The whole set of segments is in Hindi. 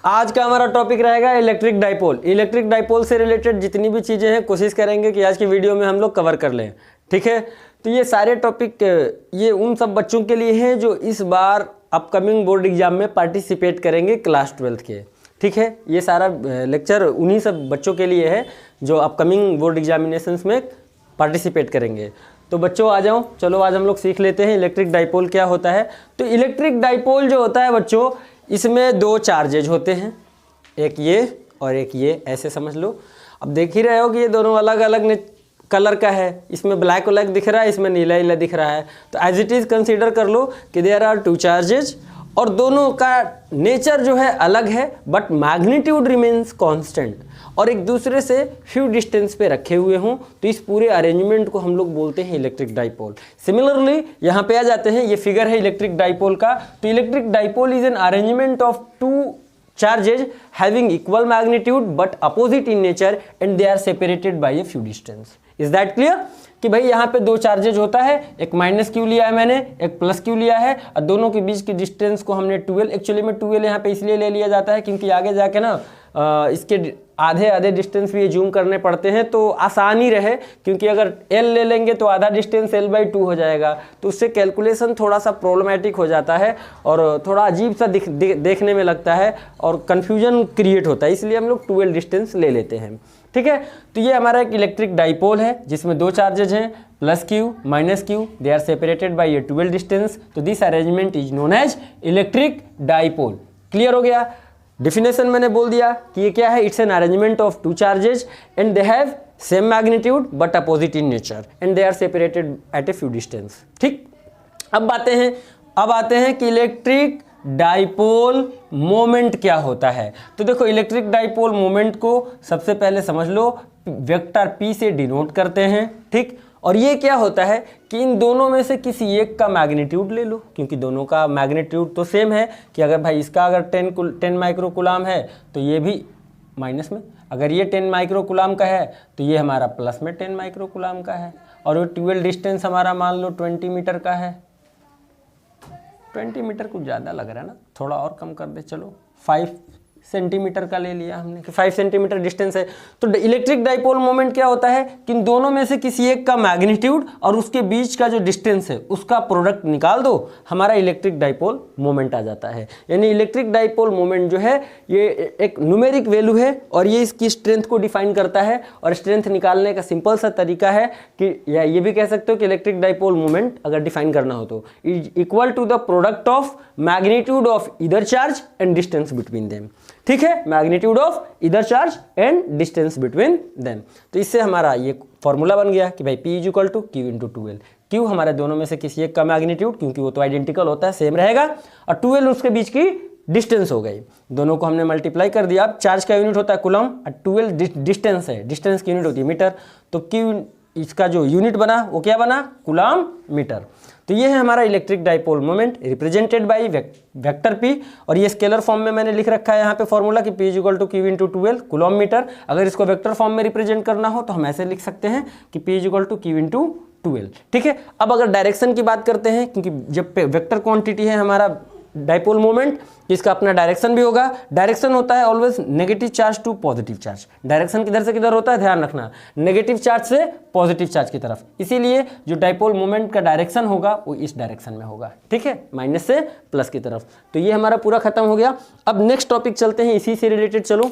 आज का हमारा टॉपिक रहेगा इलेक्ट्रिक डाइपोल। इलेक्ट्रिक डाइपोल से रिलेटेड जितनी भी चीज़ें हैं कोशिश करेंगे कि आज की वीडियो में हम लोग कवर कर लें, ठीक है। तो ये सारे टॉपिक ये उन सब बच्चों के लिए हैं जो इस बार अपकमिंग बोर्ड एग्जाम में पार्टिसिपेट करेंगे क्लास 12 के, ठीक है। ये सारा लेक्चर उन्हीं सब बच्चों के लिए है जो अपकमिंग बोर्ड एग्जामिनेशंस में पार्टिसिपेट करेंगे। तो बच्चों आ जाओ, चलो आज हम लोग सीख लेते हैं इलेक्ट्रिक डाइपोल क्या होता है। तो इलेक्ट्रिक डाइपोल जो होता है बच्चों, इसमें दो चार्जेज होते हैं, एक ये और एक ये, ऐसे समझ लो। अब देख ही रहे हो कि ये दोनों अलग अलग कलर का है, इसमें ब्लैक ब्लैक दिख रहा है, इसमें नीला नीला दिख रहा है। तो एज इट इज़ कंसीडर कर लो कि देयर आर टू चार्जेज और दोनों का नेचर जो है अलग है, बट मैग्नीट्यूड रिमेन्स कांस्टेंट और एक दूसरे से फ्यू डिस्टेंस पे रखे हुए हों, तो इस पूरे अरेंजमेंट को हम लोग बोलते हैं इलेक्ट्रिक डाइपोल। सिमिलरली यहाँ पे आ जाते हैं, ये फिगर है इलेक्ट्रिक डाइपोल का। तो electric dipole is an arrangement of two charges having equal magnitude but opposite in nature and they are separated by a few distance. Is that clear? कि भाई यहाँ पे दो चार्जेज होता है, एक माइनस क्यू लिया है मैंने, एक प्लस क्यू लिया है और दोनों के बीच की डिस्टेंस को हमने 12, एक्चुअली में 12 यहाँ पे इसलिए ले लिया जाता है क्योंकि आगे जाके ना इसके आधे आधे डिस्टेंस भी जूम करने पड़ते हैं तो आसानी रहे, क्योंकि अगर L ले लेंगे तो आधा डिस्टेंस L/2 हो जाएगा, तो उससे कैलकुलेशन थोड़ा सा प्रॉब्लमेटिक हो जाता है और थोड़ा अजीब सा देखने में लगता है और कन्फ्यूजन क्रिएट होता है, इसलिए हम लोग 12 डिस्टेंस ले लेते हैं, ठीक है। तो ये हमारा एक इलेक्ट्रिक डाइपोल है जिसमें दो चार्जेज हैं, plus Q minus Q, they are separated by a 12 distance. तो this arrangement is known as electric dipole. Clear हो गया? डेफिनेशन मैंने बोल दिया कि ये क्या है, it's an arrangement of two charges and they have same magnitude but opposite in nature and they are separated at a few distance, ठीक। अब आते हैं कि इलेक्ट्रिक डाइपोल मोमेंट क्या होता है। तो देखो इलेक्ट्रिक डाइपोल मोमेंट को सबसे पहले समझ लो वेक्टर P से डिनोट करते हैं, ठीक। और ये क्या होता है कि इन दोनों में से किसी एक का मैग्नीट्यूड ले लो, क्योंकि दोनों का मैग्नीट्यूड तो सेम है कि अगर भाई इसका अगर 10 माइक्रोकूलाम है तो ये भी माइनस में, अगर ये 10 माइक्रोकूलाम का है तो ये हमारा प्लस में 10 माइक्रोकूलाम का है। और वो 12 डिस्टेंस हमारा मान लो 20 मीटर का है। 20 मीटर कुछ ज़्यादा लग रहा है ना, थोड़ा और कम कर दे, चलो 5 सेंटीमीटर का ले लिया हमने कि 5 सेंटीमीटर डिस्टेंस है। तो इलेक्ट्रिक डाइपोल मोमेंट क्या होता है कि इन दोनों में से किसी एक का मैग्नीट्यूड और उसके बीच का जो डिस्टेंस है उसका प्रोडक्ट निकाल दो, हमारा इलेक्ट्रिक डाइपोल मोमेंट आ जाता है। यानी इलेक्ट्रिक डाइपोल मोमेंट जो है ये एक न्यूमेरिक वैल्यू है और ये इसकी स्ट्रेंथ को डिफाइन करता है। और स्ट्रेंथ निकालने का सिंपल सा तरीका है कि या ये भी कह सकते हो कि इलेक्ट्रिक डाइपोल मोमेंट अगर डिफाइन करना हो तो is equal to the product of magnitude of either charge and distance between them, ठीक है। Magnitude of either charge and distance between them. तो इससे हमारा ये फॉर्मूला बन गया कि भाई P is equal to Q into 12। Q हमारे दोनों में से किसी एक का मैग्नीट्यूड, क्योंकि वो तो आइडेंटिकल होता है, सेम रहेगा, और 12 उसके बीच की डिस्टेंस हो गई। दोनों को हमने मल्टीप्लाई कर दिया। अब चार्ज का यूनिट होता है कूलम और 12 डिस्टेंस है, डिस्टेंस की यूनिट होती है मीटर। तो Q इसका जो यूनिट बना वो क्या बना, कूलम मीटर। तो ये है हमारा electric dipole moment represented by vector P। और ये स्केलर फॉर्म में मैंने लिख रखा है यहाँ पे फॉर्मूला कि P is equal to Q into 12 coulomb meter. अगर इसको वेक्टर फॉर्म में रिप्रेजेंट करना हो तो हम ऐसे लिख सकते हैं कि P is equal to Q into 12, ठीक है। अब अगर डायरेक्शन की बात करते हैं, क्योंकि जब वेक्टर क्वांटिटी है हमारा डाइपोल मोमेंट, इसका अपना डायरेक्शन भी होगा। डायरेक्शन होता है always negative charge to positive charge. Direction किधर से किधर होता है, ध्यान रखना, नेगेटिव चार्ज से पॉजिटिव चार्ज की तरफ। इसीलिए जो डाइपोल मोमेंट का डायरेक्शन होगा वो इस डायरेक्शन में होगा, ठीक है, माइनस से प्लस की तरफ। तो ये हमारा पूरा खत्म हो गया। अब नेक्स्ट टॉपिक चलते हैं इसी से रिलेटेड, चलो,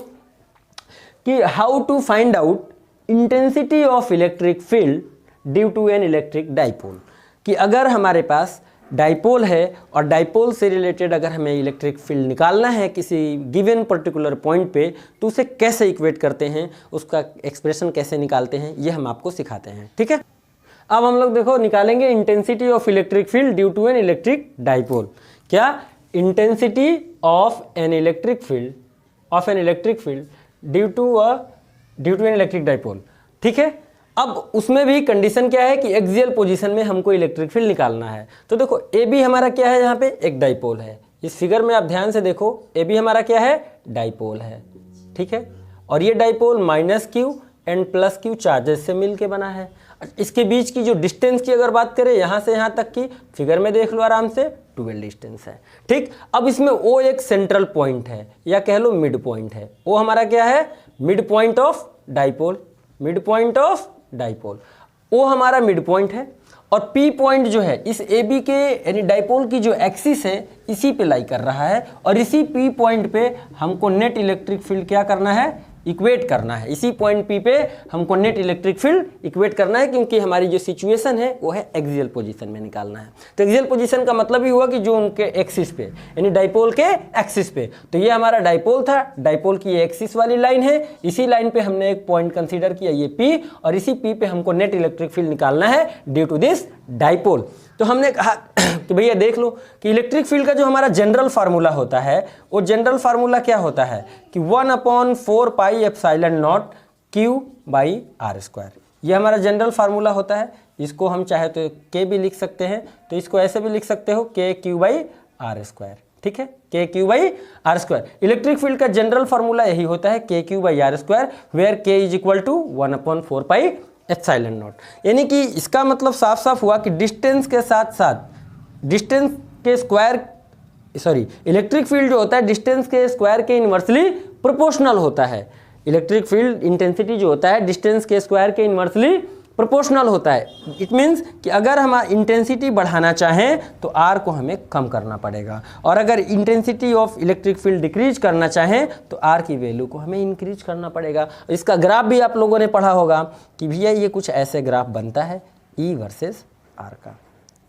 कि how to find out intensity of electric field due to an electric dipole. कि अगर हमारे पास डाइपोल है और डाइपोल से रिलेटेड अगर हमें इलेक्ट्रिक फील्ड निकालना है किसी गिवन पर्टिकुलर पॉइंट पे, तो उसे कैसे इक्वेट करते हैं, उसका एक्सप्रेशन कैसे निकालते हैं, ये हम आपको सिखाते हैं, ठीक है। अब हम लोग देखो निकालेंगे intensity of electric field due to an electric dipole. क्या, intensity of an electric field due to an electric dipole, ठीक है। अब उसमें भी कंडीशन क्या है कि एक्सियल पोजीशन में हमको इलेक्ट्रिक फील्ड निकालना है। तो देखो ए बी हमारा क्या है, यहाँ पे एक डाइपोल है। इस फिगर में आप ध्यान से देखो, ए बी हमारा क्या है, डाइपोल है, ठीक है। और ये dipole minus Q and plus Q charges से मिलके बना है। इसके बीच की जो डिस्टेंस की अगर बात करें यहाँ से यहाँ तक की, फिगर में देख लो आराम से, 12 डिस्टेंस है। ठीक, अब इसमें O एक सेंट्रल पॉइंट है या कह लो मिड पॉइंट है। O हमारा क्या है? Mid point of dipole, mid point of dipole. O हमारा मिड पॉइंट है और P पॉइंट जो है इस AB के यानी डाइपोल की जो एक्सिस है इसी पे लाई कर रहा है और इसी P पॉइंट पे हमको नेट इलेक्ट्रिक फील्ड क्या करना है? इक्वेट करना है। इसी पॉइंट P पे हमको नेट इलेक्ट्रिक फील्ड इक्वेट करना है, क्योंकि हमारी जो सिचुएशन है वो है एक्सियल पोजीशन में निकालना है। तो एक्सियल पोजीशन का मतलब ही हुआ कि जो उनके एक्सिस पे यानी डाइपोल के एक्सिस पे, तो ये हमारा डाइपोल था, डाइपोल की ये एक्सिस वाली लाइन है, इसी लाइन पे हमने एक पॉइंट कंसीडर किया ये P, और इसी P पे हमको नेट इलेक्ट्रिक फील्ड निकालना है ड्यू टू दिस डाइपोल। तो हमने कहा कि भैया देख लो कि इलेक्ट्रिक फील्ड का जो हमारा जनरल फार्मूला होता है वो जनरल फार्मूला क्या होता है कि 1/4 पाई एप्सिलॉन नॉट Q/r²। ये हमारा जनरल फार्मूला होता है। इसको हम चाहे तो K भी लिख सकते हैं, तो इसको ऐसे भी लिख सकते हो KQ/r²। ठीक है, KQ/r²। इलेक्ट्रिक फील्ड का जनरल फार्मूला यही होता है KQ/r², where K is equal to 1/4 pi epsilon naught. यानी कि इसका मतलब साफ साफ हुआ कि डिस्टेंस के साथ साथ डिस्टेंस के स्क्वायर, सॉरी, इलेक्ट्रिक फील्ड जो होता है डिस्टेंस के स्क्वायर के इन्वर्सली प्रोपोर्शनल होता है। इलेक्ट्रिक फील्ड इंटेंसिटी जो होता है डिस्टेंस के स्क्वायर के इन्वर्सली प्रोपोर्शनल होता है। इट मीन्स कि अगर हम इंटेंसिटी बढ़ाना चाहें तो R को हमें कम करना पड़ेगा, और अगर intensity of electric field decrease करना चाहें तो R की वैल्यू को हमें इंक्रीज करना पड़ेगा। इसका ग्राफ भी आप लोगों ने पढ़ा होगा कि भैया ये कुछ ऐसे ग्राफ बनता है E वर्सेस R का,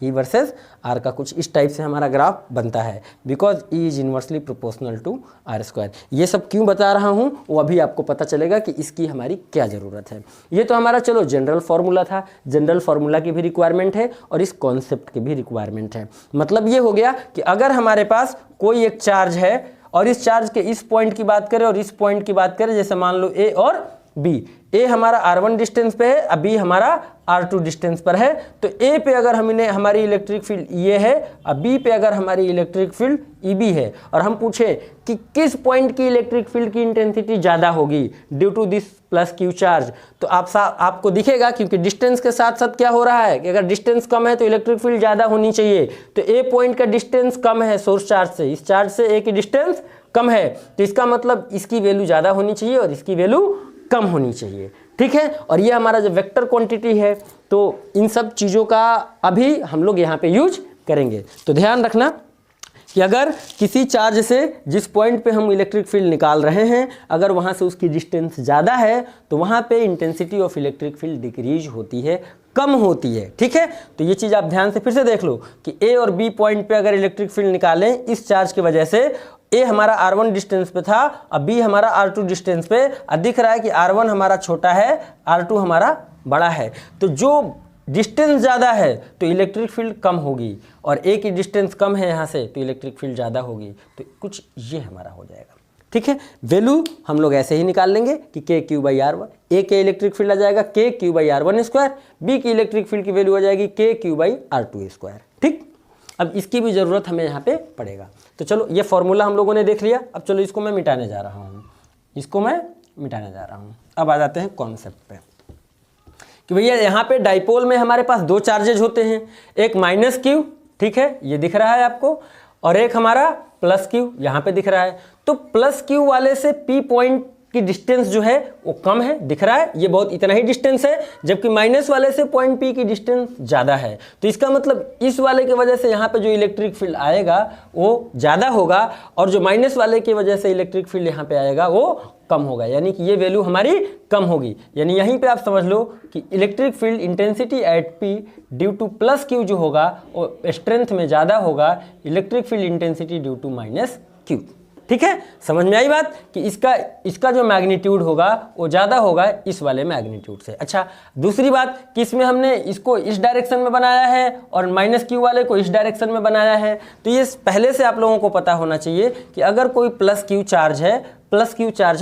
E वर्सेस R का कुछ इस टाइप से हमारा ग्राफ बनता है, because E is inversely proportional to R²। ये सब क्यों बता रहा हूँ वो अभी आपको पता चलेगा कि इसकी हमारी क्या ज़रूरत है। ये तो हमारा चलो जनरल फार्मूला था, जनरल फार्मूला की भी रिक्वायरमेंट है और इस कॉन्सेप्ट की भी रिक्वायरमेंट है। मतलब ये हो गया कि अगर हमारे पास कोई एक चार्ज है और इस चार्ज के इस पॉइंट की बात करें और इस पॉइंट की बात करें, जैसे मान लो A और B, A हमारा R1 डिस्टेंस पे है, अब B हमारा R2 डिस्टेंस पर है, तो A पे अगर हमने हमारी इलेक्ट्रिक फील्ड ये है, अब B पे अगर हमारी इलेक्ट्रिक फील्ड EB है, और हम पूछे कि किस पॉइंट की इलेक्ट्रिक फील्ड की इंटेंसिटी ज़्यादा होगी due to this plus Q charge, तो आपको दिखेगा क्योंकि डिस्टेंस के साथ साथ क्या हो रहा है कि अगर डिस्टेंस कम है तो इलेक्ट्रिक फील्ड ज़्यादा होनी चाहिए। तो A पॉइंट का डिस्टेंस कम है सोर्स चार्ज से, इस चार्ज से A की डिस्टेंस कम है, तो इसका मतलब इसकी वैल्यू ज़्यादा होनी चाहिए और इसकी वैल्यू कम होनी चाहिए। ठीक है, और ये हमारा जो वेक्टर क्वांटिटी है, तो इन सब चीज़ों का अभी हम लोग यहाँ पे यूज करेंगे। तो ध्यान रखना कि अगर किसी चार्ज से जिस पॉइंट पे हम इलेक्ट्रिक फील्ड निकाल रहे हैं, अगर वहाँ से उसकी डिस्टेंस ज़्यादा है तो वहाँ पे intensity of electric field decrease होती है, कम होती है। ठीक है, तो ये चीज़ आप ध्यान से फिर से देख लो कि A और B पॉइंट पे अगर इलेक्ट्रिक फील्ड निकालें इस चार्ज की वजह से, A हमारा R1 डिस्टेंस पे था, अब B हमारा R2 डिस्टेंस पे, अब दिख रहा है कि R1 हमारा छोटा है, R2 हमारा बड़ा है, तो जो डिस्टेंस ज़्यादा है तो इलेक्ट्रिक फील्ड कम होगी, और A की डिस्टेंस कम है यहाँ से तो इलेक्ट्रिक फील्ड ज़्यादा होगी। तो कुछ ये हमारा हो जाएगा। ठीक है, वैल्यू हम लोग ऐसे ही निकाल लेंगे कि KQ/R1, A के इलेक्ट्रिक फील्ड आ जाएगा KQ/R1², B की इलेक्ट्रिक फील्ड की वैल्यू आ जाएगी KQ/R2²। ठीक, अब इसकी भी ज़रूरत हमें यहाँ पे पड़ेगा। तो चलो ये फॉर्मूला हम लोगों ने देख लिया, अब चलो इसको मैं मिटाने जा रहा हूँ, इसको मैं मिटाने जा रहा हूँ। अब आ जाते हैं कॉन्सेप्ट पे कि भैया यहाँ पे डाइपोल में हमारे पास दो चार्जेज होते हैं, एक -Q, ठीक है, ये दिख रहा है आपको, और एक हमारा +Q यहाँ पे दिख रहा है। तो +Q वाले से P पॉइंट की डिस्टेंस जो है वो कम है, दिख रहा है, ये बहुत इतना ही डिस्टेंस है, जबकि माइनस वाले से पॉइंट P की डिस्टेंस ज़्यादा है। तो इसका मतलब इस वाले की वजह से यहाँ पे जो इलेक्ट्रिक फील्ड आएगा वो ज़्यादा होगा, और जो माइनस वाले की वजह से इलेक्ट्रिक फील्ड यहाँ पे आएगा वो कम होगा, यानी कि ये वैल्यू हमारी कम होगी। यानी यहीं पे आप समझ लो कि electric field intensity at P due to +Q जो होगा वो स्ट्रेंथ में ज़्यादा होगा electric field intensity due to -Q। ठीक है, समझ में आई बात कि इसका जो मैग्नीट्यूड होगा वो ज़्यादा होगा इस वाले मैग्नीट्यूड से। अच्छा, दूसरी बात कि इसमें हमने इसको इस डायरेक्शन में बनाया है और -Q वाले को इस डायरेक्शन में बनाया है। तो ये पहले से आप लोगों को पता होना चाहिए कि अगर कोई +Q चार्ज है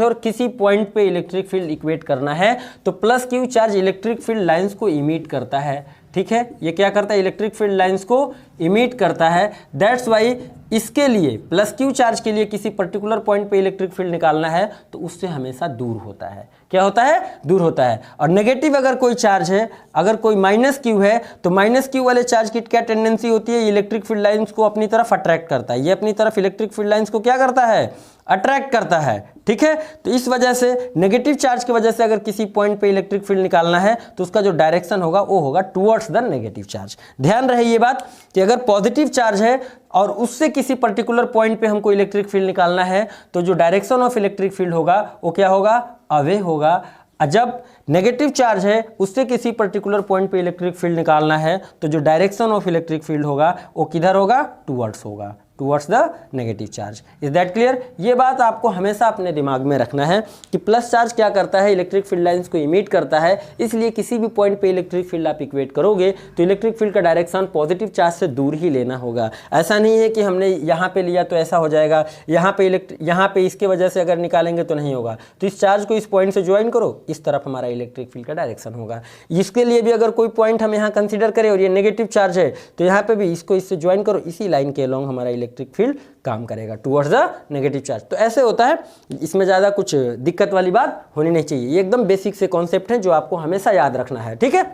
और किसी पॉइंट पे इलेक्ट्रिक फील्ड इक्वेट करना है तो +Q charge electric field lines को इमिट करता है। ठीक है, ये क्या करता है, इलेक्ट्रिक फील्ड लाइंस को इमिट करता है। दैट्स वाई इसके लिए प्लस क्यू चार्ज के लिए किसी पर्टिकुलर पॉइंट पे इलेक्ट्रिक फील्ड निकालना है तो उससे हमेशा दूर होता है। क्या होता है? दूर होता है। और नेगेटिव अगर कोई चार्ज है, अगर कोई माइनस क्यू है, तो माइनस क्यू वाले चार्ज की क्या टेंडेंसी होती है? इलेक्ट्रिक फील्ड लाइंस को अपनी तरफ अट्रैक्ट करता है। ये अपनी तरफ इलेक्ट्रिक फील्ड लाइंस को क्या करता है? अट्रैक्ट करता है। ठीक है, तो इस वजह से नेगेटिव चार्ज की वजह से अगर किसी पॉइंट पे इलेक्ट्रिक फील्ड निकालना है तो उसका जो डायरेक्शन होगा वो होगा टुवर्ड्स द नेगेटिव चार्ज। ध्यान रहे ये बात कि अगर पॉजिटिव चार्ज है और उससे किसी पर्टिकुलर पॉइंट पे हमको इलेक्ट्रिक फील्ड निकालना है तो जो डायरेक्शन ऑफ इलेक्ट्रिक फील्ड होगा वो क्या होगा? अवे होगा। जब नेगेटिव चार्ज है उससे किसी पर्टिकुलर पॉइंट पे इलेक्ट्रिक फील्ड निकालना है तो जो डायरेक्शन ऑफ इलेक्ट्रिक फील्ड होगा वो किधर होगा? टुवर्ड्स होगा, towards the negative charge. Is that clear? ये बात आपको हमेशा अपने दिमाग में रखना है कि प्लस चार्ज क्या करता है? इलेक्ट्रिक फील्ड लाइंस को इमिट करता है, इसलिए किसी भी पॉइंट पे इलेक्ट्रिक फील्ड आप इक्वेट करोगे तो इलेक्ट्रिक फील्ड का डायरेक्शन पॉजिटिव चार्ज से दूर ही लेना होगा। ऐसा नहीं है कि हमने यहाँ पे लिया तो ऐसा हो जाएगा, यहाँ पे इसके वजह से अगर निकालेंगे तो नहीं होगा। तो इस चार्ज को इस पॉइंट से ज्वाइन करो, इस तरफ हमारा इलेक्ट्रिक फील्ड का डायरेक्शन होगा। इसके लिए भी अगर कोई पॉइंट हम यहाँ कंसिडर करें और ये नेगेटिव चार्ज है तो यहाँ पे भी इसको इससे ज्वाइन करो, इसी लाइन के अलॉन्ग हमारा इलेक्ट्रिक फील्ड काम करेगा टुवर्ड्स द नेगेटिव चार्ज। तो ऐसे होता है, इसमें ज़्यादा कुछ दिक्कत वाली बात होनी नहीं चाहिए। ये एकदम बेसिक से कॉन्सेप्ट है जो आपको हमेशा याद रखना है। ठीक है,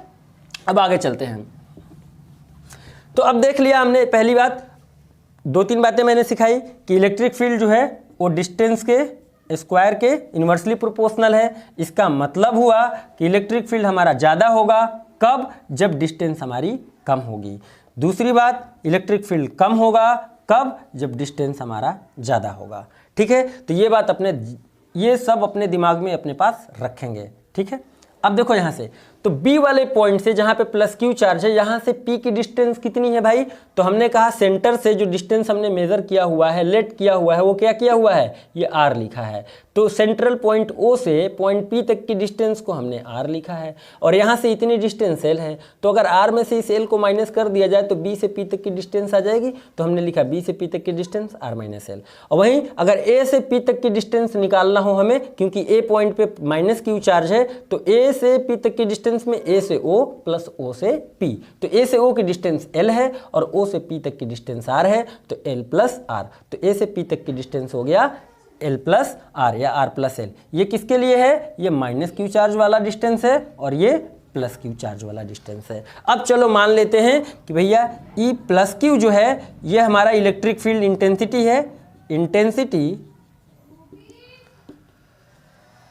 अब आगे चलते हैं। तो अब देख लिया हमने, पहली बात, 2-3 बातें मैंने सिखाई कि इलेक्ट्रिक फील्ड जो है वो डिस्टेंस के स्क्वायर के इन्वर्सली प्रोपोर्शनल है। इसका मतलब हुआ कि इलेक्ट्रिक फील्ड हमारा ज़्यादा होगा कब? जब डिस्टेंस हमारी कम होगी। दूसरी बात, इलेक्ट्रिक फील्ड कम होगा कब? जब डिस्टेंस हमारा ज़्यादा होगा। ठीक है, तो ये सब अपने दिमाग में अपने पास रखेंगे। ठीक है, अब देखो यहाँ से, तो B वाले पॉइंट से जहाँ पे प्लस क्यू चार्ज है, यहाँ से P की डिस्टेंस कितनी है भाई? तो हमने कहा सेंटर से जो डिस्टेंस हमने मेजर किया हुआ है, लेट किया हुआ है, वो क्या किया हुआ है? ये R लिखा है। तो सेंट्रल पॉइंट O से पॉइंट P तक की डिस्टेंस को हमने R लिखा है और यहाँ से इतनी डिस्टेंस L है। तो अगर R में से इस L को माइनस कर दिया जाए तो B से P तक की डिस्टेंस आ जाएगी। तो हमने लिखा B से P तक की डिस्टेंस R माइनस L। और वहीं अगर A से P तक की डिस्टेंस निकालना हो हमें, क्योंकि A पॉइंट पे माइनस क्यू चार्ज है, तो A से P तक की डिस्टेंस में A से O प्लस O से P। तो A से O की डिस्टेंस L है और O से P तक की डिस्टेंस R है, तो L प्लस R। तो A से P तक की डिस्टेंस हो गया L प्लस R या R प्लस L। ये किसके लिए है? ये माइनस क्यू चार्ज वाला डिस्टेंस है और ये प्लस क्यू चार्ज वाला डिस्टेंस है। अब चलो मान लेते हैं कि भैया E प्लस क्यू जो है ये हमारा इलेक्ट्रिक फील्ड इंटेंसिटी है। Intensity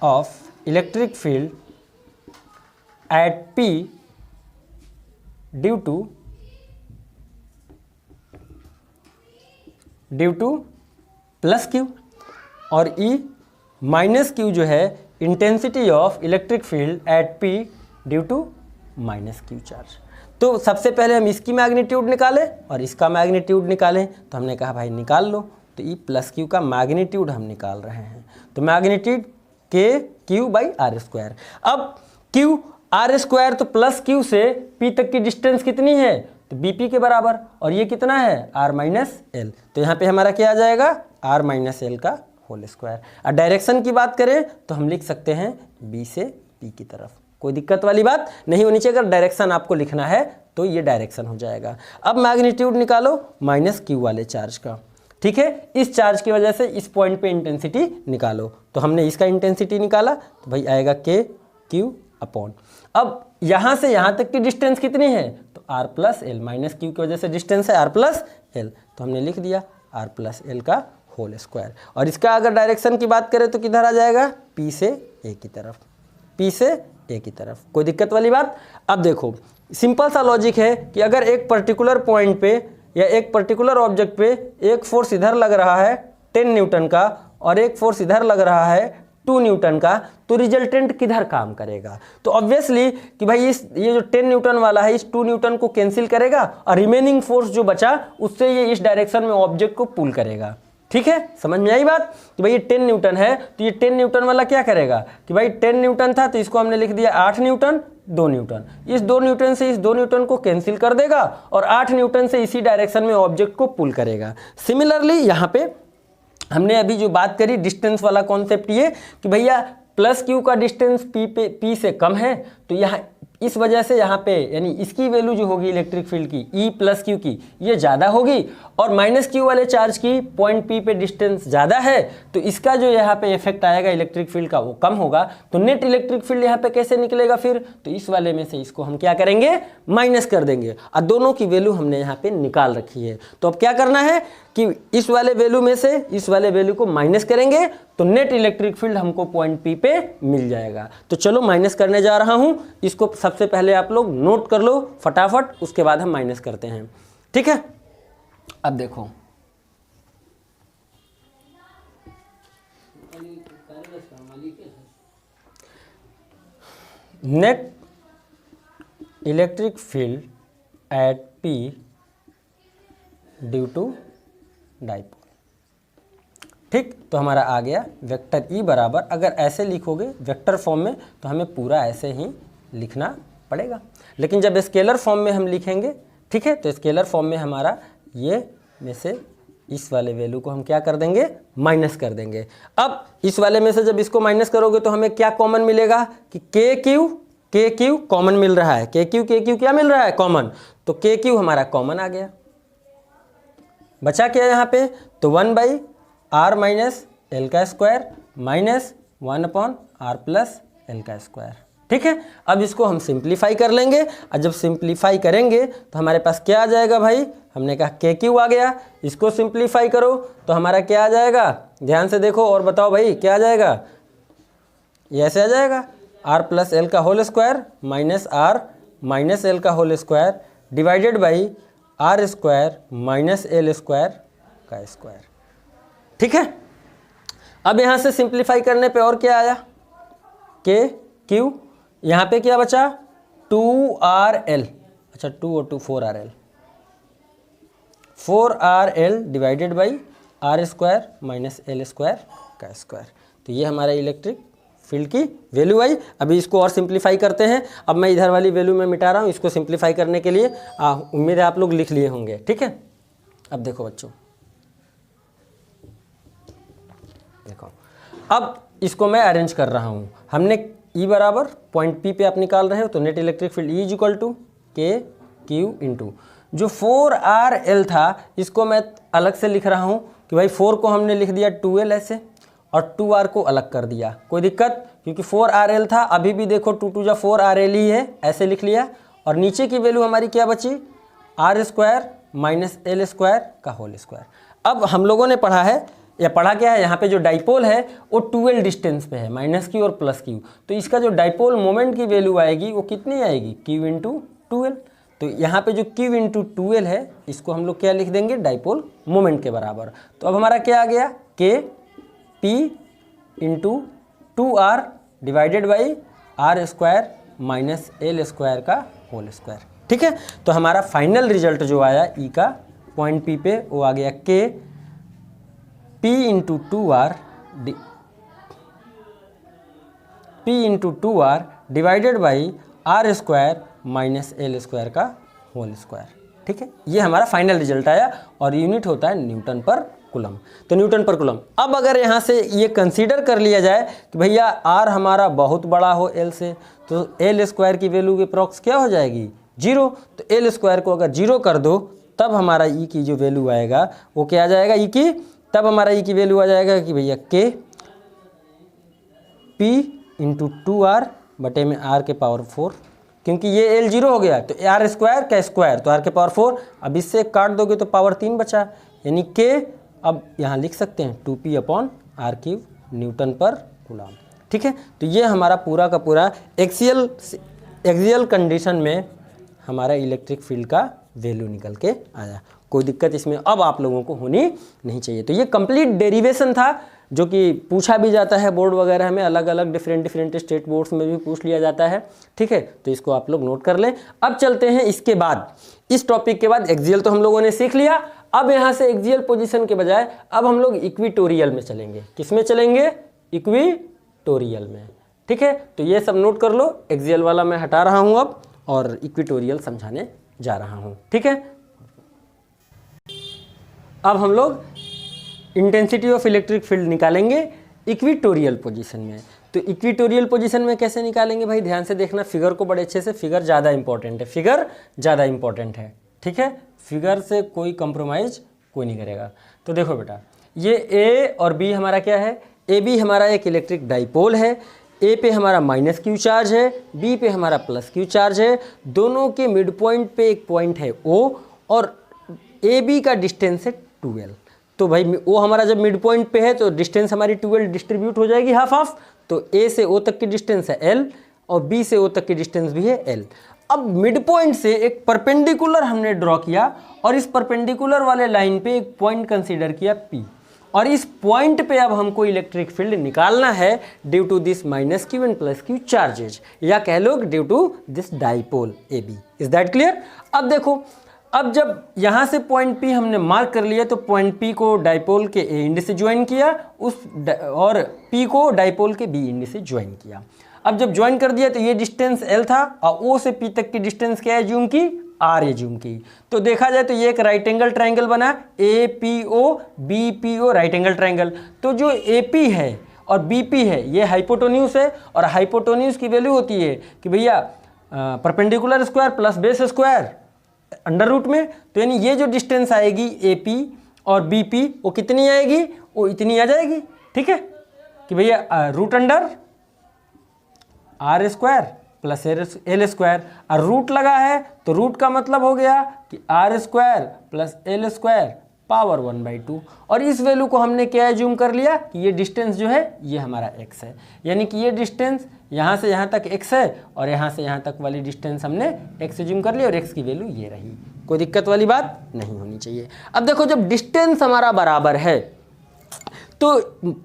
of electric field at P due to plus Q, और E माइनस क्यू जो है intensity of electric field at P due to minus Q charge. तो सबसे पहले हम इसकी मैग्नीट्यूड निकालें और इसका मैग्नीट्यूड निकालें। तो हमने कहा भाई निकाल लो, तो E प्लस क्यू का मैग्नीट्यूड हम निकाल रहे हैं। तो magnitude KQ by R square. अब Q R स्क्वायर, तो प्लस क्यू से P तक की डिस्टेंस कितनी है? तो BP के बराबर, और ये कितना है? R minus L। तो यहाँ पे हमारा क्या आ जाएगा? R माइनस L का होल स्क्वायर। और डायरेक्शन की बात करें तो हम लिख सकते हैं B से P की तरफ। कोई दिक्कत वाली बात नहीं होनी चाहिए। अगर डायरेक्शन आपको लिखना है तो ये डायरेक्शन हो जाएगा। अब मैग्नीट्यूड निकालो माइनस क्यू वाले चार्ज का। ठीक है, इस चार्ज की वजह से इस पॉइंट पे इंटेंसिटी निकालो। तो हमने इसका इंटेंसिटी निकाला, तो भाई आएगा KQ अपॉन। अब यहाँ से यहाँ तक की डिस्टेंस कितनी है? तो R plus L, minus Q की वजह से डिस्टेंस है R प्लस L, तो हमने लिख दिया R प्लस L का होल स्क्वायर। और इसका अगर डायरेक्शन की बात करें तो किधर आ जाएगा? P से A की तरफ, P से A की तरफ। कोई दिक्कत वाली बात? अब देखो सिंपल सा लॉजिक है कि अगर एक पर्टिकुलर पॉइंट पे या एक पर्टिकुलर ऑब्जेक्ट पे एक फोर्स इधर लग रहा है 10 न्यूटन का और एक फोर्स इधर लग रहा है 2 न्यूटन का, तो रिजल्टेंट किधर काम करेगा? तो ऑब्वियसली कि भाई ये जो 10 न्यूटन वाला है इस 2 न्यूटन को कैंसिल करेगा और रिमेनिंग फोर्स जो बचा उससे ये इस डायरेक्शन में ऑब्जेक्ट को पुल करेगा। ठीक है, समझ में आई बात? कि भाई ये 10 न्यूटन है तो ये 10 न्यूटन वाला क्या करेगा कि भाई 10 न्यूटन था तो इसको हमने लिख दिया 8 न्यूटन, 2 न्यूटन। इस 2 न्यूटन से इस 2 न्यूटन को कैंसिल कर देगा और 8 न्यूटन से इसी डायरेक्शन में ऑब्जेक्ट को पुल करेगा। सिमिलरली यहाँ पे हमने अभी जो बात करी डिस्टेंस वाला कॉन्सेप्ट ये कि भैया प्लस क्यू का डिस्टेंस P से कम है, तो यहाँ इस वजह से यहाँ पे यानी इसकी वैल्यू जो होगी इलेक्ट्रिक फील्ड की E प्लस क्यू की ये ज़्यादा होगी और माइनस क्यू वाले चार्ज की पॉइंट P पे डिस्टेंस ज़्यादा है, तो इसका जो यहाँ पे इफेक्ट आएगा इलेक्ट्रिक फील्ड का वो कम होगा। तो नेट इलेक्ट्रिक फील्ड यहाँ पे कैसे निकलेगा फिर, तो इस वाले में से इसको हम क्या करेंगे, माइनस कर देंगे और दोनों की वैल्यू हमने यहाँ पे निकाल रखी है। तो अब क्या करना है कि इस वाले वैल्यू में से इस वाले वैल्यू को माइनस करेंगे तो नेट इलेक्ट्रिक फील्ड हमको पॉइंट P पे मिल जाएगा। तो चलो माइनस करने जा रहा हूं, इसको सबसे पहले आप लोग नोट कर लो फटाफट, उसके बाद हम माइनस करते हैं। ठीक है, अब देखो net electric field at P due to dipole. ठीक, तो हमारा आ गया वेक्टर E बराबर, अगर ऐसे लिखोगे वेक्टर फॉर्म में तो हमें पूरा ऐसे ही लिखना पड़ेगा, लेकिन जब स्केलर फॉर्म में हम लिखेंगे, ठीक है, तो स्केलर फॉर्म में हमारा ये में से इस वाले वैल्यू को हम क्या कर देंगे, माइनस कर देंगे। अब इस वाले में से जब इसको माइनस करोगे तो हमें क्या कॉमन मिलेगा कि के क्यू कॉमन मिल रहा है, के क्यू क्या मिल रहा है, कॉमन। तो के क्यू हमारा कॉमन आ गया, बचा क्या यहाँ पे, तो 1/r माइनस एल का square minus 1/r plus L का स्क्वायर। ठीक है, अब इसको हम सिंप्लीफाई कर लेंगे और जब सिंप्लीफाई करेंगे तो हमारे पास क्या आ जाएगा भाई, हमने कहा के क्यू आ गया, इसको सिंप्लीफाई करो तो हमारा क्या आ जाएगा, ध्यान से देखो और बताओ भाई क्या आ जाएगा, ये ऐसे आ जाएगा r प्लस एल का whole square minus r minus L का whole square divided by R square minus L square का स्क्वायर। ठीक है, अब यहाँ से सिंप्लीफाई करने पे और क्या आया, के क्यू, यहाँ पे क्या बचा 2rl, अच्छा 2 और 2 4rl, 4rl divided by R square minus L square का स्क्वायर। तो ये हमारा इलेक्ट्रिक फील्ड की वैल्यू आई। अभी इसको और सिंप्लीफाई करते हैं, अब मैं इधर वाली वैल्यू में मिटा रहा हूँ, इसको सिंप्लीफाई करने के लिए उम्मीद है आप लोग लिख लिए होंगे। ठीक है, अब देखो बच्चों, देखो अब इसको मैं अरेंज कर रहा हूँ। हमने E बराबर पॉइंट P पे आप निकाल रहे हो, तो net electric field E is equal to K Q into जो 4rl था इसको मैं अलग से लिख रहा हूँ कि भाई 4 को हमने लिख दिया 2l ऐसे और 2r को अलग कर दिया, कोई दिक्कत, क्योंकि 4rl था, अभी भी देखो 2 2 जा 4rl ही है, ऐसे लिख लिया। और नीचे की वैल्यू हमारी क्या बची, R square minus L square का होल स्क्वायर। अब हम लोगों ने पढ़ा है या पढ़ा क्या है, यहाँ पे जो डाइपोल है वो 2l डिस्टेंस पे है, माइनस क्यू और प्लस क्यू, तो इसका जो डाइपोल मोमेंट की वैल्यू आएगी वो कितनी आएगी, क्यू इंटू 2l। तो यहाँ पे जो Q इंटू 2l है इसको हम लोग क्या लिख देंगे, डाइपोल मोमेंट के बराबर। तो अब हमारा क्या आ गया, K P into 2r divided by R square minus L square का होल स्क्वायर। ठीक है, तो हमारा फाइनल रिजल्ट जो आया E का पॉइंट P पे वो आ गया K P into 2r divided by R square minus L square का होल स्क्वायर। ठीक है, ये हमारा फाइनल रिजल्ट आया और यूनिट होता है न्यूटन पर कूलम। तो न्यूटन पर कूलम। अब अगर यहाँ से ये कंसीडर कर लिया जाए कि भैया आर हमारा बहुत बड़ा हो एल से, तो एल स्क्वायर की वैल्यू के अप्रॉक्स क्या हो जाएगी, 0। तो एल स्क्वायर को अगर 0 कर दो तब हमारा ई की जो वैल्यू आएगा वो क्या आ जाएगा, ई की, तब हमारा ई की वैल्यू आ जाएगा कि भैया के पी इंटू 2r बटे में r के पावर 4, क्योंकि ये एल 0 हो गया तो आर स्क्वायर का स्क्वायर तो r के पावर 4, अब इससे काट दोगे तो पावर 3 बचा, यानी के अब यहाँ लिख सकते हैं 2p upon R cube newton per coulomb. ठीक है, तो ये हमारा पूरा का पूरा एक्सियल कंडीशन में हमारा इलेक्ट्रिक फील्ड का वैल्यू निकल के आया। कोई दिक्कत इसमें अब आप लोगों को होनी नहीं चाहिए। तो ये कंप्लीट डेरिवेशन था जो कि पूछा भी जाता है बोर्ड वगैरह में, अलग अलग डिफरेंट स्टेट बोर्ड्स में भी पूछ लिया जाता है। ठीक है, तो इसको आप लोग नोट कर लें। अब चलते हैं इसके बाद, इस टॉपिक के बाद एक्सियल तो हम लोगों ने सीख लिया। अब यहाँ से एक्सियल पोजीशन के बजाय अब हम लोग इक्वेटोरियल में चलेंगे। किस में चलेंगे, इक्वेटोरियल में। ठीक है, तो ये सब नोट कर लो। एक्सियल वाला मैं हटा रहा हूँ अब और इक्वेटोरियल समझाने जा रहा हूँ। ठीक है, अब हम लोग इंटेंसिटी ऑफ इलेक्ट्रिक फील्ड निकालेंगे इक्वेटोरियल पोजीशन में। तो इक्वेटोरियल पोजीशन में कैसे निकालेंगे भाई, ध्यान से देखना फिगर को बड़े अच्छे से, फिगर ज़्यादा इंपॉर्टेंट है, फिगर ज़्यादा इंपॉर्टेंट है, ठीक है। फिगर से कोई कंप्रोमाइज़ कोई नहीं करेगा। तो देखो बेटा, ये ए और बी हमारा क्या है, ए बी हमारा एक इलेक्ट्रिक डाइपोल है। ए पे हमारा माइनस क्यू चार्ज है, बी पे हमारा प्लस क्यू चार्ज है। दोनों के मिड पॉइंट पे एक पॉइंट है ओ, और ए बी का डिस्टेंस है 12। तो भाई ओ हमारा जब मिड पॉइंट पे है तो डिस्टेंस हमारी 12 डिस्ट्रीब्यूट हो जाएगी हाफ हाफ। तो ए से ओ तक की डिस्टेंस है एल और बी से ओ तक की डिस्टेंस भी है एल। अब मिड पॉइंट से एक परपेंडिकुलर हमने ड्रॉ किया और इस परपेंडिकुलर वाले लाइन पे एक पॉइंट कंसीडर किया पी, और इस पॉइंट पे अब हमको इलेक्ट्रिक फील्ड निकालना है due to this minus Q and plus Q charges, या कह लो due to this dipole A B. Is that clear? अब देखो, अब जब यहाँ से पॉइंट पी हमने मार्क कर लिया तो पॉइंट पी को डाइपोल के ए एंड से ज्वाइन किया और पी को डाइपोल के बी एंड से ज्वाइन किया। अब जब ज्वाइन कर दिया तो ये डिस्टेंस एल था और ओ से पी तक की डिस्टेंस क्या है, जूम की आर ए जूम की। तो देखा जाए तो ये एक राइट एंगल ट्राइंगल बना, A P O B P O right angle triangle. तो जो ए पी है और बी पी है ये हाइपोटेन्यूज है, और हाइपोटेन्यूज की वैल्यू होती है कि भैया perpendicular square plus base square under root में। तो यानी ये जो डिस्टेंस आएगी ए पी और बी पी वो कितनी आएगी, वो इतनी आ जाएगी, ठीक है, कि भैया root under R square plus L square. और रूट लगा है तो रूट का मतलब हो गया कि R square plus L square power 1/2। और इस वैल्यू को हमने क्या एज्यूम कर लिया कि ये डिस्टेंस जो है ये हमारा x है, यानी कि ये डिस्टेंस यहाँ से यहाँ तक x है और यहाँ से यहाँ तक वाली डिस्टेंस हमने x एज्यूम कर लिया और x की वैल्यू ये रही। कोई दिक्कत वाली बात नहीं होनी चाहिए। अब देखो, जब डिस्टेंस हमारा बराबर है तो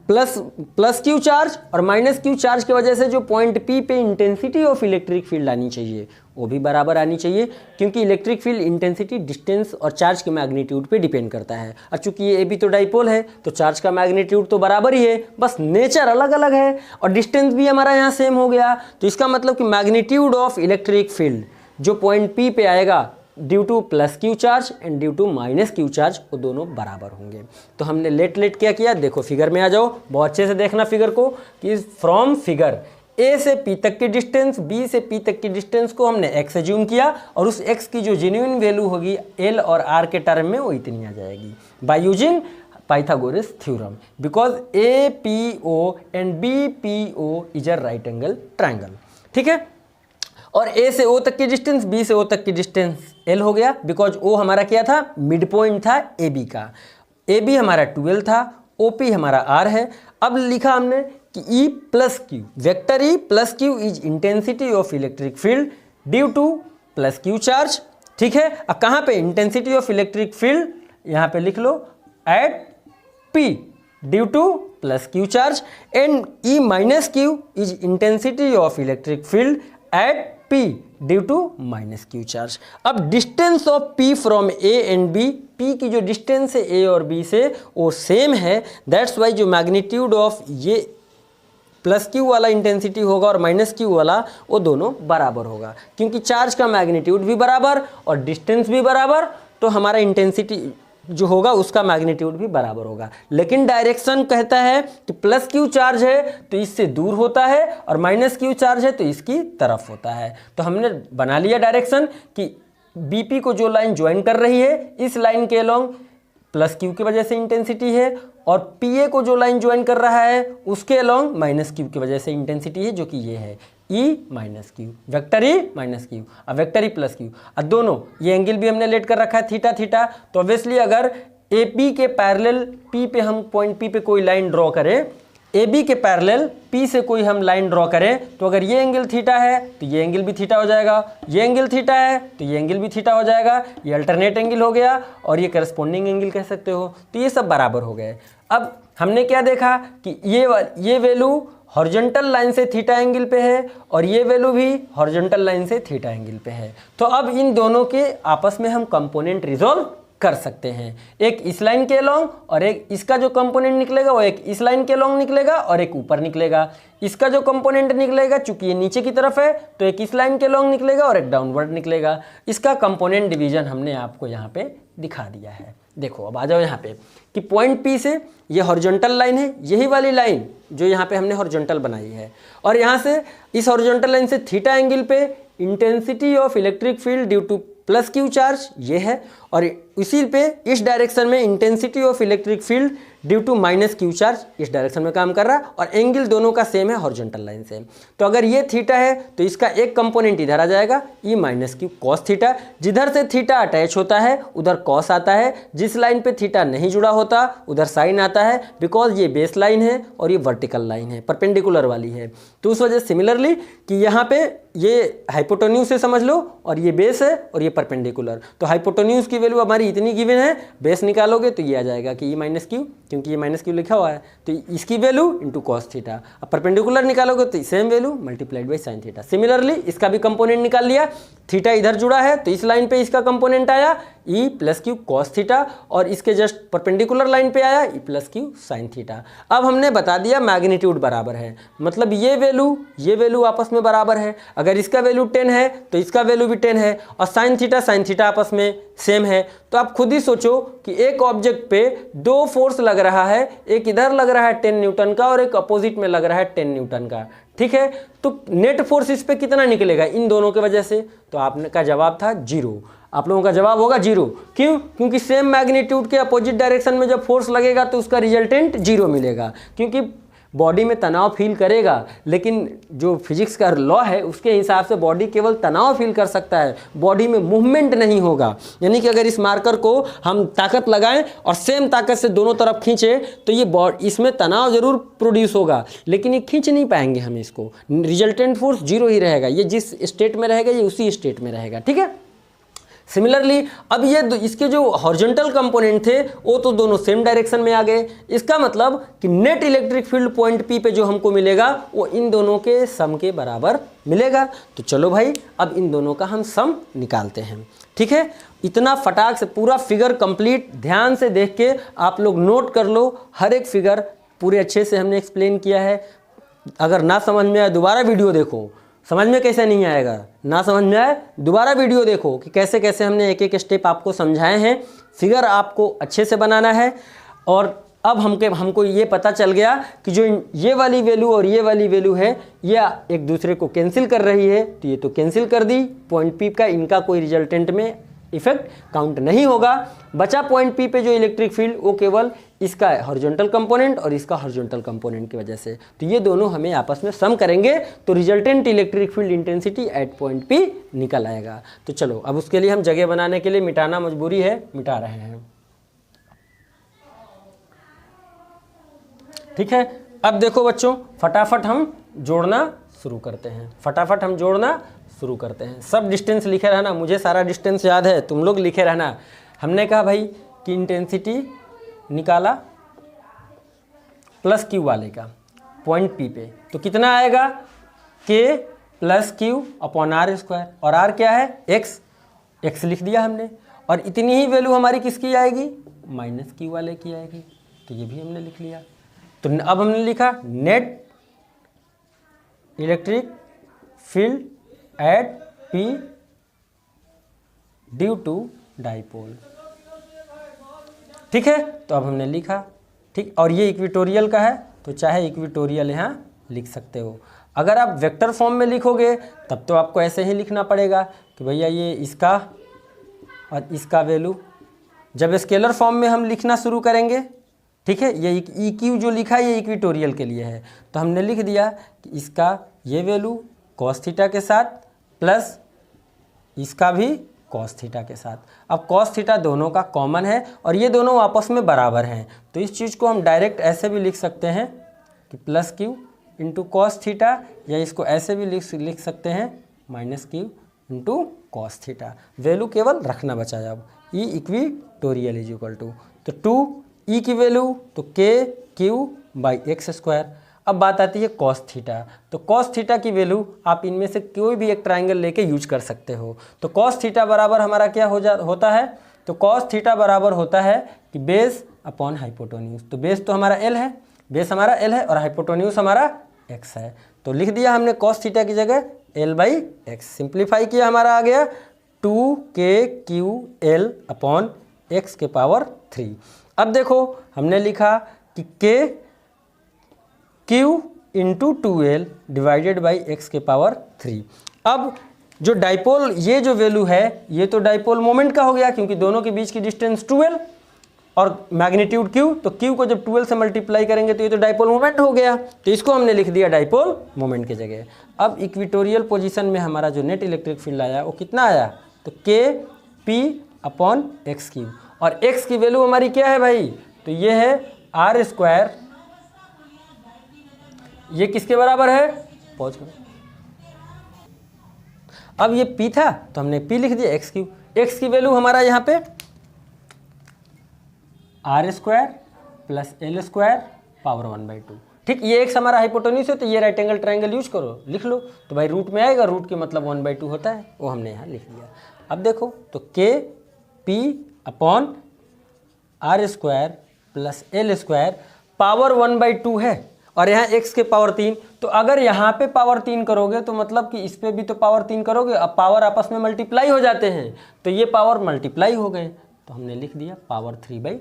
प्लस क्यू चार्ज और माइनस क्यू चार्ज की वजह से जो पॉइंट पी पे इंटेंसिटी ऑफ इलेक्ट्रिक फील्ड आनी चाहिए वो भी बराबर आनी चाहिए, क्योंकि इलेक्ट्रिक फील्ड इंटेंसिटी डिस्टेंस और चार्ज के मैग्नीट्यूड पे डिपेंड करता है। और चूंकि ये ए बी तो डाइपोल है तो चार्ज का मैग्नीट्यूड तो बराबर ही है, बस नेचर अलग अलग है और डिस्टेंस भी हमारा यहाँ सेम हो गया। तो इसका मतलब कि मैग्नीट्यूड ऑफ इलेक्ट्रिक फील्ड जो पॉइंट पी पे आएगा due to plus Q charge and due to minus Q charge वो दोनों बराबर होंगे। तो हमने लेट क्या किया, देखो फिगर में आ जाओ, बहुत अच्छे से देखना फिगर को, कि फ्रॉम फिगर ए से पी तक की डिस्टेंस, बी से पी तक की डिस्टेंस को हमने एक्स एज्यूम किया और उस एक्स की जो जेन्युइन वैल्यू होगी एल और आर के टर्म में वो इतनी आ जाएगी by using Pythagoras theorem, because A P O and B P O is a right angle triangle, ठीक है। और ए से ओ तक की डिस्टेंस, बी से ओ तक की डिस्टेंस एल हो गया, बिकॉज ओ हमारा क्या था, मिड पॉइंट था ए बी का, ए बी हमारा 12 था, ओ पी हमारा आर है। अब लिखा हमने कि ई plus Q, vector E plus Q is intensity of electric field due to plus Q charge, ठीक है। अब कहाँ पे इंटेंसिटी ऑफ इलेक्ट्रिक फील्ड, यहाँ पे लिख लो at P due to plus Q charge, and E minus Q is intensity of electric field at P due to minus Q charge. अब distance of P from A and B, P की जो डिस्टेंस है A और B से वो सेम है, दैट्स वाई जो मैग्नीट्यूड ऑफ ये प्लस क्यू वाला इंटेंसिटी होगा और माइनस क्यू वाला वो दोनों बराबर होगा, क्योंकि चार्ज का मैग्नीट्यूड भी बराबर और डिस्टेंस भी बराबर, तो हमारा इंटेंसिटी जो होगा उसका मैग्नीट्यूड भी बराबर होगा। लेकिन डायरेक्शन कहता है कि प्लस क्यू चार्ज है तो इससे दूर होता है और माइनस क्यू चार्ज है तो इसकी तरफ होता है। तो हमने बना लिया डायरेक्शन कि बीपी को जो लाइन ज्वाइन कर रही है इस लाइन के अलोंग प्लस क्यू की वजह से इंटेंसिटी है, और पीए को जो लाइन ज्वाइन कर रहा है उसके अलोंग माइनस क्यू की वजह से इंटेंसिटी है, जो कि ये है E minus Q, vector E minus Q और वेक्टर ई प्लस क्यू। और दोनों ये एंगल भी हमने लेट कर रखा है थीटा थीटा। तो ऑब्वियसली अगर ए पी के पैरेलल पी पे हम पॉइंट पी पे कोई लाइन ड्रॉ करें, ए बी के पैरेलल पी से कोई हम लाइन ड्रॉ करें, तो अगर ये एंगल थीटा है तो ये एंगल भी थीटा हो जाएगा, ये एंगल थीटा है तो ये एंगल भी थीटा हो जाएगा, ये अल्टरनेट एंगल हो गया और ये करस्पॉन्डिंग एंगल कह सकते हो। तो ये सब बराबर हो गए। अब हमने क्या देखा कि ये वैल्यू हॉरिजॉन्टल लाइन से थीटा एंगल पे है और ये वैल्यू भी हॉरिजॉन्टल लाइन से थीटा एंगल पे है। तो अब इन दोनों के आपस में हम कंपोनेंट रिजॉल्व कर सकते हैं। एक इस लाइन के लॉन्ग और एक इसका जो कंपोनेंट निकलेगा वो एक इस लाइन के लॉन्ग निकलेगा और एक ऊपर निकलेगा। इसका जो कंपोनेंट निकलेगा चूंकि ये नीचे की तरफ है तो एक इस लाइन के लॉन्ग निकलेगा और एक डाउनवर्ड निकलेगा। इसका कंपोनेंट डिवीजन हमने आपको यहाँ पे दिखा दिया है। देखो अब आ जाओ यहाँ पे कि पॉइंट P से ये हॉरिजॉन्टल लाइन है, यही वाली लाइन जो यहाँ पे हमने हॉरिजॉन्टल बनाई है, और यहाँ से इस हॉरिजॉन्टल लाइन से थीटा एंगल पे intensity of electric field due to plus Q charge ये है, और इसी पे इस डायरेक्शन में intensity of electric field due to minus Q charge इस डायरेक्शन में काम कर रहा है, और एंगल दोनों का सेम है हॉरिजॉन्टल लाइन से। तो अगर ये थीटा है तो इसका एक कंपोनेंट इधर आ जाएगा ई माइनस क्यू कॉस थीटा। जिधर से थीटा अटैच होता है उधर कॉस आता है, जिस लाइन पे थीटा नहीं जुड़ा होता उधर साइन आता है, बिकॉज ये बेस लाइन है और ये वर्टिकल लाइन है, परपेंडिकुलर वाली है। तो उस वजह सिमिलरली कि यहाँ पे ये हाइपोटेन्यूज से समझ लो और ये बेस है और ये परपेंडिकुलर, तो हाइपोटेन्यूज की वैल्यू हमारी इतनी गिवन है, बेस निकालोगे तो ये आ जाएगा कि ई माइनस क्यू, क्योंकि ये माइनस क्यू लिखा हुआ है तो इसकी वैल्यू इंटू कॉस थीटा। अब परपेंडिकुलर निकालोगे तो same value multiplied by sine theta. Similarly इसका भी कंपोनेंट निकाल लिया, थीटा इधर जुड़ा है तो इस लाइन पे इसका कंपोनेंट आया ई प्लस क्यू कॉस थीटा, और इसके जस्ट परपेंडिकुलर लाइन पे आया ई प्लस क्यू साइन थीटा। अब हमने बता दिया मैग्नीट्यूड बराबर है, मतलब ये वैल्यू आपस में बराबर है। अगर इसका वैल्यू 10 है तो इसका वैल्यू भी 10 है, और साइन थीटा आपस में सेम है। तो आप खुद ही सोचो कि एक ऑब्जेक्ट पे दो फोर्स लग रहा है, एक इधर लग रहा है 10 न्यूटन का और एक अपोजिट में लग रहा है 10 न्यूटन का, ठीक है। तो नेट फोर्स इस पे कितना निकलेगा इन दोनों के वजह से? तो आपने का जवाब था 0। आप लोगों का जवाब होगा 0। क्यों? क्योंकि सेम मैग्नीट्यूड के अपोजिट डायरेक्शन में जब फोर्स लगेगा तो उसका रिजल्टेंट 0 मिलेगा, क्योंकि बॉडी में तनाव फील करेगा, लेकिन जो फिजिक्स का लॉ है उसके हिसाब से बॉडी केवल तनाव फील कर सकता है, बॉडी में मूवमेंट नहीं होगा। यानी कि अगर इस मार्कर को हम ताकत लगाएं और सेम ताकत से दोनों तरफ खींचें तो ये इसमें तनाव जरूर प्रोड्यूस होगा, लेकिन ये खींच नहीं पाएंगे हम इसको। रिजल्टेंट फोर्स 0 ही रहेगा, ये जिस स्टेट में रहेगा ये उसी स्टेट में रहेगा, ठीक है। सिमिलरली अब ये इसके जो हॉरिजॉन्टल कंपोनेंट थे वो तो दोनों सेम डायरेक्शन में आ गए। इसका मतलब कि net electric field point P पे जो हमको मिलेगा वो इन दोनों के सम के बराबर मिलेगा। तो चलो भाई अब इन दोनों का हम सम निकालते हैं, ठीक है। इतना फटाक से पूरा फिगर कंप्लीट ध्यान से देख के आप लोग नोट कर लो, हर एक फिगर पूरे अच्छे से हमने एक्सप्लेन किया है। अगर ना समझ में आए दोबारा वीडियो देखो, समझ में कैसे नहीं आएगा, ना समझ में आए दोबारा वीडियो देखो कि कैसे कैसे हमने एक एक स्टेप आपको समझाए हैं। फिगर आपको अच्छे से बनाना है। और अब हमको ये पता चल गया कि जो ये वाली वैल्यू और ये वाली वैल्यू है ये एक दूसरे को कैंसिल कर रही है, तो ये तो कैंसिल कर दी। पॉइंट P का इनका कोई रिजल्टेंट में इफेक्ट काउंट नहीं होगा। बचा पॉइंट P पे जो इलेक्ट्रिक फील्ड वो केवल इसका हॉरिजॉन्टल कंपोनेंट और इसका हॉरिजॉन्टल कंपोनेंट की वजह से। तो ये दोनों हमें आपस में सम करेंगे तो resultant electric field intensity eight point P निकल आएगा। तो चलो अब उसके लिए हम जगह बनाने के लिए मिटाना मजबूरी है, मिटा रहे हैं, ठीक है। अब देखो बच्चों फटाफट हम जोड़ना शुरू करते हैं, सब डिस्टेंस लिखे रहना, मुझे सारा डिस्टेंस याद है, तुम लोग लिखे रहना। हमने कहा भाई कि इंटेंसिटी निकाला प्लस क्यू वाले का पॉइंट P पे, तो कितना आएगा K plus Q upon R square, और R क्या है x लिख दिया हमने, और इतनी ही वैल्यू हमारी किसकी आएगी माइनस क्यू वाले की आएगी, तो ये भी हमने लिख लिया। तो अब हमने लिखा net electric field at P due to dipole, ठीक है। तो अब हमने लिखा, ठीक, और ये इक्वेटोरियल का है तो चाहे इक्वेटोरियल यहाँ लिख सकते हो। अगर आप वेक्टर फॉर्म में लिखोगे तब तो आपको ऐसे ही लिखना पड़ेगा कि भैया ये इसका और इसका वैल्यू। जब स्केलर फॉर्म में हम लिखना शुरू करेंगे, ठीक है, ये EQ जो लिखा है ये इक्वेटोरियल के लिए है, तो हमने लिख दिया कि इसका ये वैल्यू कॉस थीटा के साथ प्लस इसका भी कॉस थीटा के साथ। अब कॉस थीटा दोनों का कॉमन है और ये दोनों आपस में बराबर हैं, तो इस चीज़ को हम डायरेक्ट ऐसे भी लिख सकते हैं कि plus Q into cos theta, या इसको ऐसे भी लिख सकते हैं minus Q into cos theta. Value केवल रखना बचा है अब ई इक्वेटोरियल इज इक्वल टू, तो 2 ई की वैल्यू तो के क्यू बाई एक्स स्क्वायर। अब बात आती है कॉस थीटा, तो कॉस थीटा की वैल्यू आप इनमें से कोई भी एक ट्रायंगल लेके यूज कर सकते हो। तो कॉस थीटा बराबर हमारा क्या होता है तो कॉस थीटा बराबर होता है कि बेस अपॉन हाइपोटेन्यूज। तो बेस तो हमारा एल है, बेस हमारा एल है और हाइपोटेन्यूज हमारा एक्स है। तो लिख दिया हमने कॉस थीटा की जगह एल बाई एक्स। सिंप्लीफाई किया, हमारा आ गया 2k/q/L अपॉन एक्स के पावर 3। अब देखो हमने लिखा कि k/q into 2L divided by x के पावर 3। अब जो डाइपोल ये जो वैल्यू है ये तो डाइपोल मोमेंट का हो गया, क्योंकि दोनों के बीच की डिस्टेंस 2L और मैग्नीट्यूड q, तो q को जब 2L से मल्टीप्लाई करेंगे तो ये तो डाइपोल मोमेंट हो गया। तो इसको हमने लिख दिया डाइपोल मोमेंट की जगह। अब इक्वेटोरियल पोजीशन में हमारा जो नेट इलेक्ट्रिक फील्ड आया वो कितना आया, तो kp/x3 और x की वैल्यू हमारी क्या है भाई, तो ये है r²। ये किसके बराबर है, पहुंच गए। अब ये p था तो हमने p लिख दिया x3। x की वैल्यू हमारा यहाँ पे r² प्लस L² पावर 1/2। ठीक, ये x हमारा हाइपोटेन्यूज है तो ये राइट एंगल ट्रायंगल यूज करो, लिख लो। तो भाई रूट में आएगा, रूट के मतलब 1/2 होता है, वो हमने यहाँ लिख लिया। अब देखो तो kp/r² प्लस L² पावर 1/2 है और यहाँ x के पावर 3। तो अगर यहाँ पे पावर 3 करोगे तो मतलब कि इस पे भी तो पावर 3 करोगे। अब पावर आपस में मल्टीप्लाई हो जाते हैं तो ये पावर मल्टीप्लाई हो गए, तो हमने लिख दिया पावर 3/2।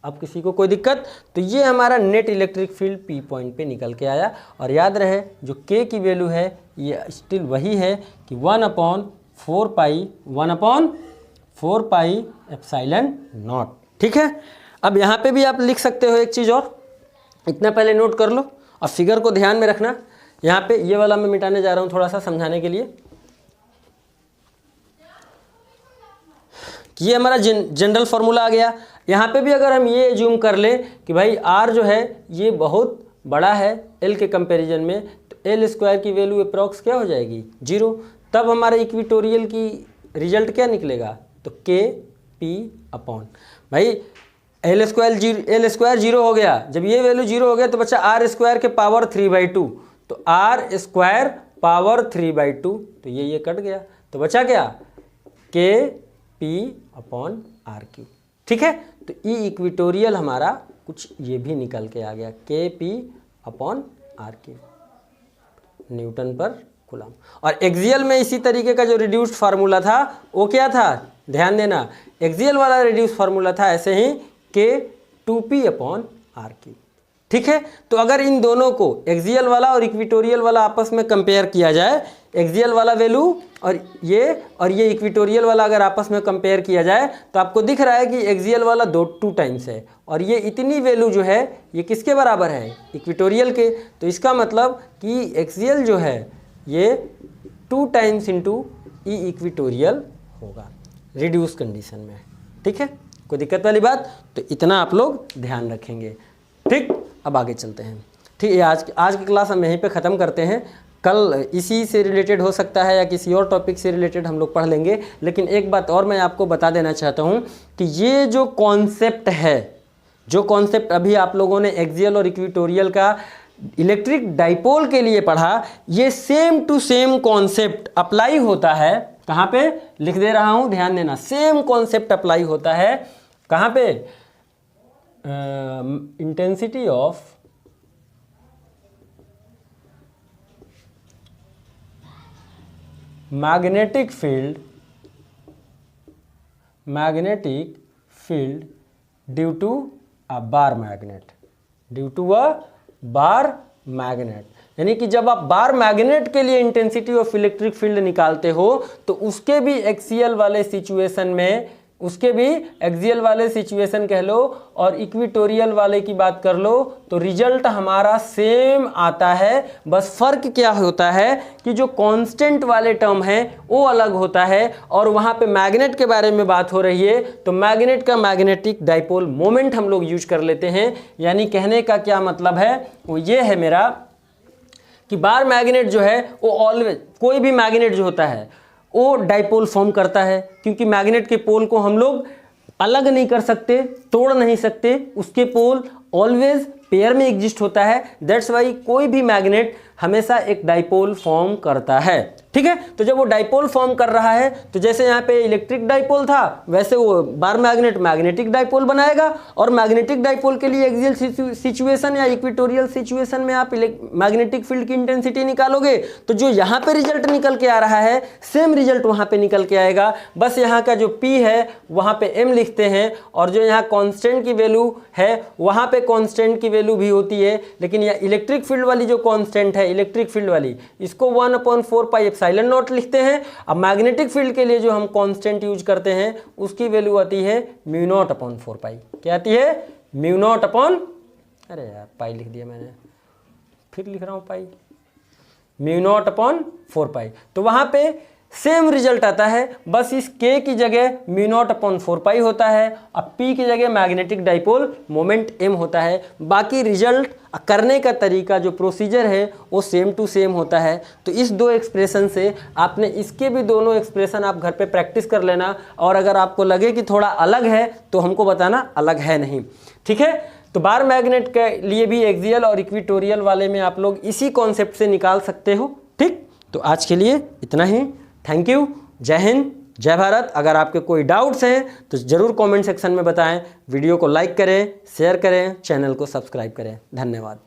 अब किसी को कोई दिक्कत, तो ये हमारा net electric field P point पे निकल के आया। और याद रहे जो K की वैल्यू है ये स्टिल वही है कि 1/4πε0। ठीक है। अब यहाँ पे भी आप लिख सकते हो एक चीज़ और, इतना पहले नोट कर लो और फिगर को ध्यान में रखना। यहाँ पे ये वाला मैं मिटाने जा रहा हूँ थोड़ा सा समझाने के लिए। ये हमारा जनरल फार्मूला आ गया। यहाँ पे भी अगर हम ये एज्यूम कर लें कि भाई R जो है ये बहुत बड़ा है L के कंपैरिजन में, तो L² की वैल्यू अप्रॉक्स क्या हो जाएगी, 0। तब हमारे इक्वेटोरियल की रिजल्ट क्या निकलेगा, तो kp/, भाई L² 0 हो गया। जब ये वैल्यू 0 हो गया तो बच्चा R² के पावर 3/2, तो R² पावर 3/2, तो ये कट गया तो बचा क्या, kp/r3। ठीक है। तो ई इक्वेटोरियल हमारा कुछ ये भी निकल के आ गया, kp/r3 न्यूटन पर कूलम। और एक्सियल में इसी तरीके का जो रिड्यूस्ड फार्मूला था वो क्या था, ध्यान देना, एक्सियल वाला रिड्यूस्ड फार्मूला था ऐसे ही k2p/r3। ठीक है। तो अगर इन दोनों को एक्सियल वाला और इक्वेटोरियल वाला आपस में कंपेयर किया जाए, एक्सियल वाला वैल्यू और ये इक्वेटोरियल वाला अगर आपस में कंपेयर किया जाए तो आपको दिख रहा है कि एक्सियल वाला 2 टाइम्स है और ये इतनी वैल्यू जो है ये किसके बराबर है, इक्वेटोरियल के। तो इसका मतलब कि एक्सियल जो है ये 2 टाइम्स इंटू ई इक्वेटोरियल होगा रिड्यूस कंडीशन में। ठीक है, कोई दिक्कत वाली बात, तो इतना आप लोग ध्यान रखेंगे। ठीक, अब आगे चलते हैं। ठीक है, आज की क्लास हम यहीं पे ख़त्म करते हैं। कल इसी से रिलेटेड हो सकता है या किसी और टॉपिक से रिलेटेड हम लोग पढ़ लेंगे। लेकिन एक बात और मैं आपको बता देना चाहता हूँ कि ये जो कॉन्सेप्ट है, जो कॉन्सेप्ट अभी आप लोगों ने एक्सियल और इक्वेटोरियल का इलेक्ट्रिक डाइपोल के लिए पढ़ा, ये same to same concept apply होता है। कहाँ पे लिख दे रहा हूँ, ध्यान देना, सेम कॉन्सेप्ट अप्लाई होता है कहाँ पे, intensity of magnetic field due to a bar magnet, यानी कि जब आप बार मैग्नेट के लिए इंटेंसिटी ऑफ इलेक्ट्रिक फील्ड निकालते हो तो उसके भी एक्सियल वाले सिचुएशन कह लो और इक्वेटोरियल वाले की बात कर लो तो रिजल्ट हमारा सेम आता है। बस फर्क क्या होता है कि जो कांस्टेंट वाले टर्म है वो अलग होता है और वहाँ पे मैग्नेट के बारे में बात हो रही है तो मैग्नेट का मैग्नेटिक डाइपोल मोमेंट हम लोग यूज कर लेते हैं। यानी कहने का क्या मतलब है वो ये है मेरा कि बार मैग्नेट जो है वो ऑलवेज, कोई भी मैग्नेट जो होता है वो डाइपोल फॉर्म करता है, क्योंकि मैग्नेट के पोल को हम लोग अलग नहीं कर सकते, तोड़ नहीं सकते, उसके पोल ऑलवेज पेयर में एग्जिस्ट होता है। दैट्स वाई कोई भी मैग्नेट हमेशा एक डाइपोल फॉर्म करता है। ठीक है। तो जब वो डाइपोल फॉर्म कर रहा है तो जैसे यहाँ पे इलेक्ट्रिक डाइपोल था वैसे वो बार मैग्नेट मैग्नेटिक डाइपोल बनाएगा, और मैग्नेटिक डाइपोल के लिए एक्सियल सिचुएशन या इक्वेटोरियल सिचुएशन में आप मैग्नेटिक फील्ड की इंटेंसिटी निकालोगे तो जो यहाँ पे रिजल्ट निकल के आ रहा है सेम रिजल्ट वहाँ पे निकल के आएगा। बस यहाँ का जो P है वहाँ पे M लिखते हैं, और जो यहाँ कांस्टेंट की वैल्यू है वहाँ पे कांस्टेंट की वैल्यू भी होती है, लेकिन यह इलेक्ट्रिक फील्ड वाली जो कांस्टेंट है इलेक्ट्रिक फील्ड वाली इसको 1/4 पाई एप्सिलॉन नॉट लिखते हैं। अब मैग्नेटिक फील्ड के लिए जो हम कांस्टेंट यूज करते हैं उसकी वैल्यू आती है μ0/4 पाई। क्या आती है? μ0 अरे यार पाई लिख दिया मैंने, फिर लिख रहा हूँ पाई, μ0/4 पाई। तो वहाँ पे सेम रिजल्ट आता है, बस इस K की जगह μ0/4 पाई होता है, अब P की जगह मैग्नेटिक डाइपोल मोमेंट M होता है। बाकी रिजल्ट करने का तरीका जो प्रोसीजर है वो सेम टू सेम होता है। तो इस दो एक्सप्रेशन से आपने इसके भी दोनों एक्सप्रेशन आप घर पे प्रैक्टिस कर लेना, और अगर आपको लगे कि थोड़ा अलग है तो हमको बताना अलग है नहीं, ठीक है। तो बार मैग्नेट के लिए भी एक्सियल और इक्वेटोरियल वाले में आप लोग इसी कॉन्सेप्ट से निकाल सकते हो, ठीक। तो आज के लिए इतना ही, थैंक यू, जय हिंद, जय भारत। अगर आपके कोई डाउट्स हैं तो ज़रूर कमेंट सेक्शन में बताएं, वीडियो को लाइक करें, शेयर करें, चैनल को सब्सक्राइब करें। धन्यवाद।